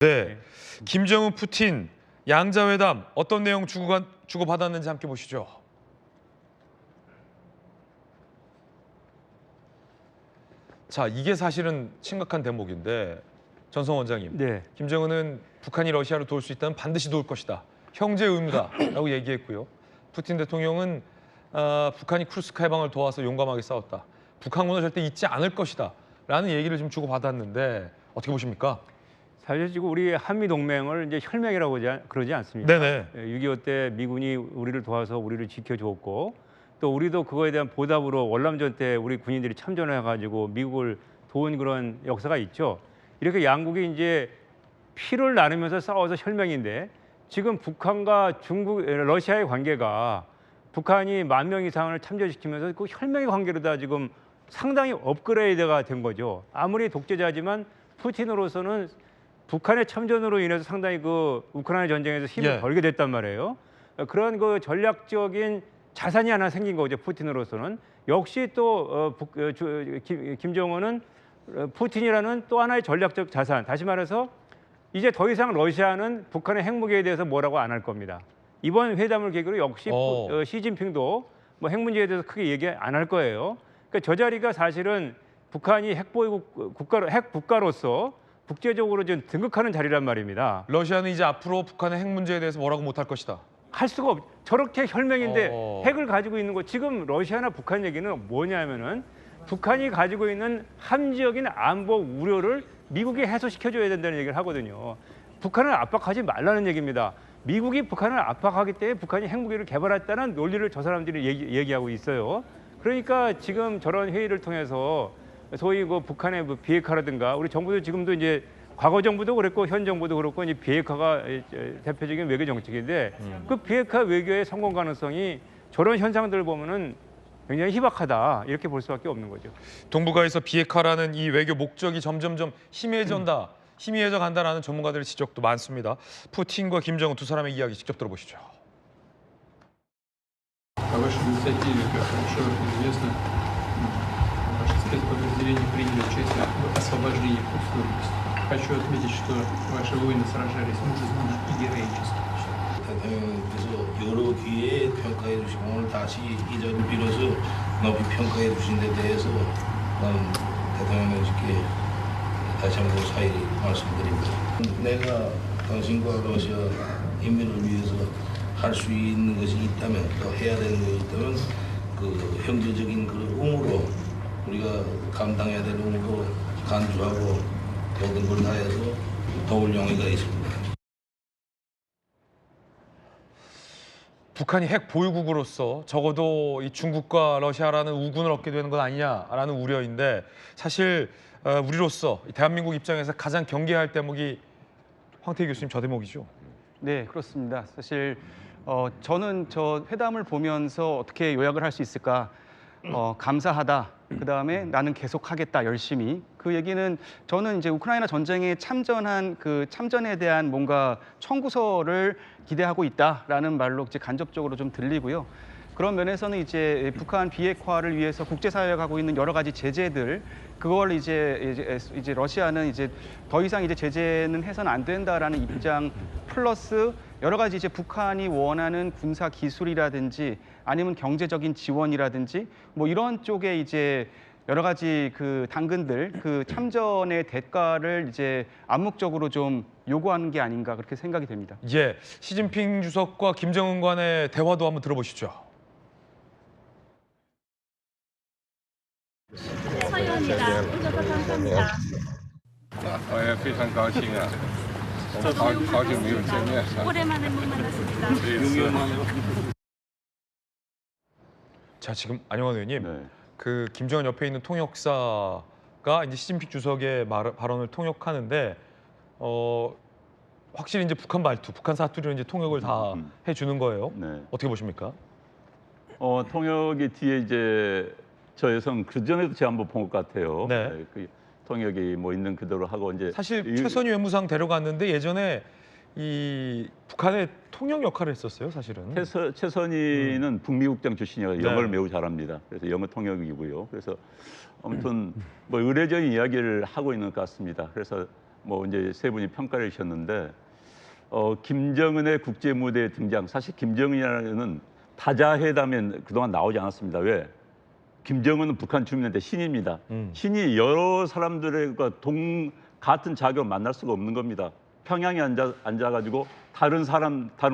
네, 김정은, 푸틴 양자회담 어떤 내용 주고받았는지 함께 보시죠. 자, 이게 사실은 심각한 대목인데 전성 원장님, 네. 김정은은 북한이 러시아를 도울 수 있다면 반드시 도울 것이다. 형제 의무다라고 얘기했고요. 푸틴 대통령은 북한이 쿠르스크 해방을 도와서 용감하게 싸웠다. 북한군은 절대 잊지 않을 것이다. 라는 얘기를 좀 주고받았는데 어떻게 보십니까? 사실 지금 우리 한미 동맹을 이제 혈맹이라고 그러지 않습니까? 네네. 6.25 때 미군이 우리를 도와서 우리를 지켜줬고 또 우리도 그거에 대한 보답으로 월남전 때 우리 군인들이 참전해가지고 미국을 도운 그런 역사가 있죠. 이렇게 양국이 이제 피를 나누면서 싸워서 혈맹인데 지금 북한과 러시아의 관계가 북한이 10,000명 이상을 참전시키면서 그 혈맹의 관계로다 지금 상당히 업그레이드가 된 거죠. 아무리 독재자지만 푸틴으로서는 북한의 참전으로 인해서 상당히 그 우크라이나 전쟁에서 힘을 벌게 됐단 말이에요. 그런 그 전략적인 자산이 하나 생긴 거죠. 푸틴으로서는. 역시 또 김정은은 푸틴이라는 또 하나의 전략적 자산. 다시 말해서 이제 더 이상 러시아는 북한의 핵무기에 대해서 뭐라고 안 할 겁니다. 이번 회담을 계기로 역시 시진핑도 뭐 핵 문제에 대해서 크게 얘기 안 할 거예요. 그러니까 저 자리가 사실은 북한이 핵 국가로서 국제적으로 좀 등극하는 자리란 말입니다. 러시아는 이제 앞으로 북한의 핵 문제에 대해서 뭐라고 못할 것이다. 할 수가 없. 저렇게 혈맹인데 핵을 가지고 있는 거 지금 러시아나 북한 얘기는 뭐냐면은 북한이 가지고 있는 함지적인 안보 우려를 미국이 해소시켜줘야 된다는 얘기를 하거든요. 북한을 압박하지 말라는 얘기입니다. 미국이 북한을 압박하기 때문에 북한이 핵무기를 개발했다는 논리를 저 사람들이 얘기하고 있어요. 그러니까 지금 저런 회의를 통해서 소위 그 북한의 뭐 비핵화라든가 우리 정부도 지금도 이제 과거 정부도 그랬고 현 정부도 그렇고 이제 비핵화가 대표적인 외교 정책인데 그 비핵화 외교의 성공 가능성이 저런 현상들을 보면은 굉장히 희박하다 이렇게 볼 수밖에 없는 거죠. 동북아에서 비핵화라는 이 외교 목적이 점점점 희미해져 간다라는 전문가들의 지적도 많습니다. 푸틴과 김정은 두 사람의 이야기 직접 들어보시죠. По вашей инициативе, как хорошо известно, ваши спецподразделения приняли участие в освобождении Курской области. Хочу отметить, что ваши воины сражались мужественно и героически. 대통령께서 여러 기회에 평가해 주시고 오늘 다시 이 자리를 빌어서 높이 평가해 주신 데 대해서 나는 대통령님께 다시 한번 사의 말씀드립니다. 내가 당신과 러시아 인민을 위해서 할 수 있는 것이 있다면 또 해야 되는 것이 있다면 그 형제적인 그 의무로 우리가 감당해야 될 의무로 간주하고 모든 걸 다해서 도울 용의가 있습니다. 북한이 핵 보유국으로서 적어도 이 중국과 러시아라는 우군을 얻게 되는 것 아니냐라는 우려인데 사실 우리로서 대한민국 입장에서 가장 경계할 대목이 황태희 교수님 저 대목이죠. 네, 그렇습니다. 사실 저는 저 회담을 보면서 어떻게 요약을 할 수 있을까? 감사하다. 그다음에 나는 계속하겠다 열심히. 그 얘기는 저는 이제 우크라이나 전쟁에 참전한 그 참전에 대한 뭔가 청구서를 기대하고 있다라는 말로 이제 간접적으로 좀 들리고요. 그런 면에서는 이제 북한 비핵화를 위해서 국제사회가 하고 있는 여러 가지 제재들 그걸 이제 러시아는 이제 더 이상 이제 제재는 해서는 안 된다라는 입장 플러스 여러 가지 이제 북한이 원하는 군사 기술이라든지 아니면 경제적인 지원이라든지 뭐 이런 쪽에 이제 여러 가지 그 당근들 그 참전의 대가를 이제 암묵적으로 좀 요구하는 게 아닌가 그렇게 생각이 됩니다. 예, 시진핑 주석과 김정은 간의 대화도 한번 들어보시죠. 서유입니다. 오셔서 감사합니다. 我也非常高兴啊，我们好久没有见面。 오랜만에 못 만났습니다. 자, 지금 안영환 의원님, 네. 그 김정은 옆에 있는 통역사가 이제 시진핑 주석의 발언을 통역하는데 확실히 이제 북한 말투, 북한 사투리로 이제 통역을 다 해주는 거예요. 네. 어떻게 보십니까? 통역이 뒤에 이제 저 여성 그 전에도 제가 한번 본 것 같아요. 네. 그 통역이 뭐 있는 그대로 하고 이제 사실 최선희 외무상 데려갔는데 예전에 이 북한의 통역 역할을 했었어요, 사실은. 최선희는 북미국장 출신이라 영어를 네. 매우 잘합니다. 그래서 영어 통역이고요. 그래서 아무튼 뭐 의례적인 이야기를 하고 있는 것 같습니다. 그래서 뭐 이제 세 분이 평가를 해주셨는데 김정은의 국제 무대에 등장. 사실 김정은이라는 다자회담에 그동안 나오지 않았습니다. 왜? 김정은은 북한 주민한테 신입니다. 신이 여러 사람들과 같은 자격을 만날 수가 없는 겁니다. 평양에 앉아가지고 다른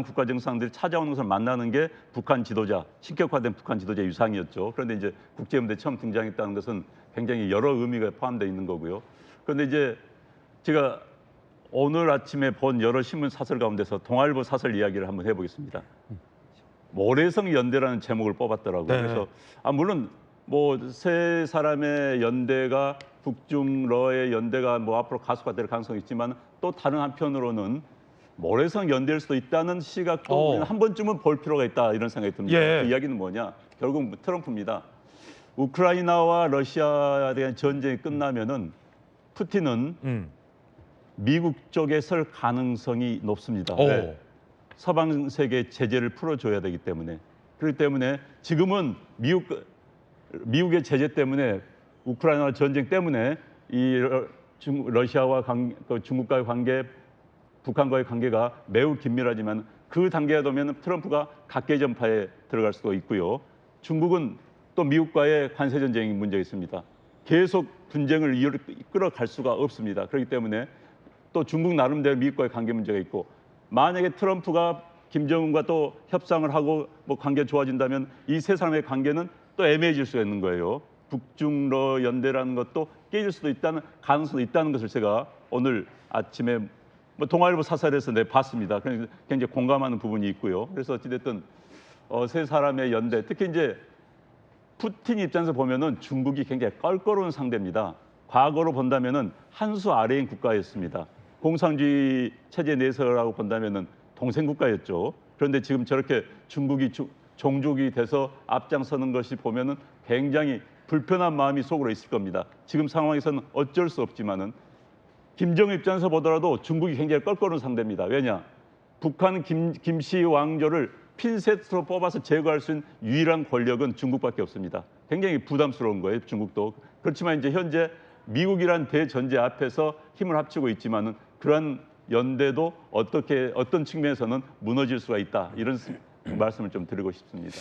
국가 정상들이 찾아오는 것을 만나는 게 북한 지도자, 신격화된 북한 지도자의 유상이었죠. 그런데 이제 국제무대에 처음 등장했다는 것은 굉장히 여러 의미가 포함되어 있는 거고요. 그런데 이제 제가 오늘 아침에 본 여러 신문 사설 가운데서 동아일보 사설 이야기를 한번 해보겠습니다. 모래성 연대라는 제목을 뽑았더라고요. 네. 그래서 물론 뭐 세 사람의 연대가 북중러의 연대가 뭐 앞으로 가속화 될 가능성이 있지만 또 다른 한편으로는 모래성 연대일 수도 있다는 시각도 우리는 한 번쯤은 볼 필요가 있다 이런 생각이 듭니다. 예. 그 이야기는 뭐냐? 결국 트럼프입니다. 우크라이나와 러시아에 대한 전쟁이 끝나면은 푸틴은 미국 쪽에 설 가능성이 높습니다. 왜? 서방 세계 제재를 풀어줘야 되기 때문에. 그렇기 때문에 지금은 미국의 제재 때문에 우크라이나 전쟁 때문에 이 러시아와 중국과의 관계, 북한과의 관계가 매우 긴밀하지만 그 단계가 되면 트럼프가 각계 전파에 들어갈 수도 있고요. 중국은 또 미국과의 관세 전쟁이 문제가 있습니다. 계속 분쟁을 이끌어갈 수가 없습니다. 그렇기 때문에 또 중국 나름대로 미국과의 관계 문제가 있고 만약에 트럼프가 김정은과 또 협상을 하고 뭐 관계가 좋아진다면 이 세 사람의 관계는 또 애매해질 수가 있는 거예요. 북중러 연대라는 것도 깨질 수도 있다는 가능성도 있다는 것을 제가 오늘 아침에 뭐 동아일보 사설에서 봤습니다. 그래서 굉장히 공감하는 부분이 있고요. 그래서 어찌됐든 세 사람의 연대, 특히 이제 푸틴 입장에서 보면은 중국이 굉장히 껄끄러운 상대입니다. 과거로 본다면은 한 수 아래인 국가였습니다. 공산주의 체제 내에서라고 본다면은 동생 국가였죠. 그런데 지금 저렇게 중국이 종족이 돼서 앞장서는 것이 보면은 굉장히 불편한 마음이 속으로 있을 겁니다. 지금 상황에서는 어쩔 수 없지만은 김정은 입장에서 보더라도 중국이 굉장히 껄끄러운 상대입니다. 왜냐? 북한 김씨 왕조를 핀셋으로 뽑아서 제거할 수 있는 유일한 권력은 중국밖에 없습니다. 굉장히 부담스러운 거예요, 중국도. 그렇지만 이제 현재 미국이란 대전제 앞에서 힘을 합치고 있지만은 그러한 연대도 어떤 측면에서는 무너질 수가 있다. 이런 말씀을 좀 드리고 싶습니다.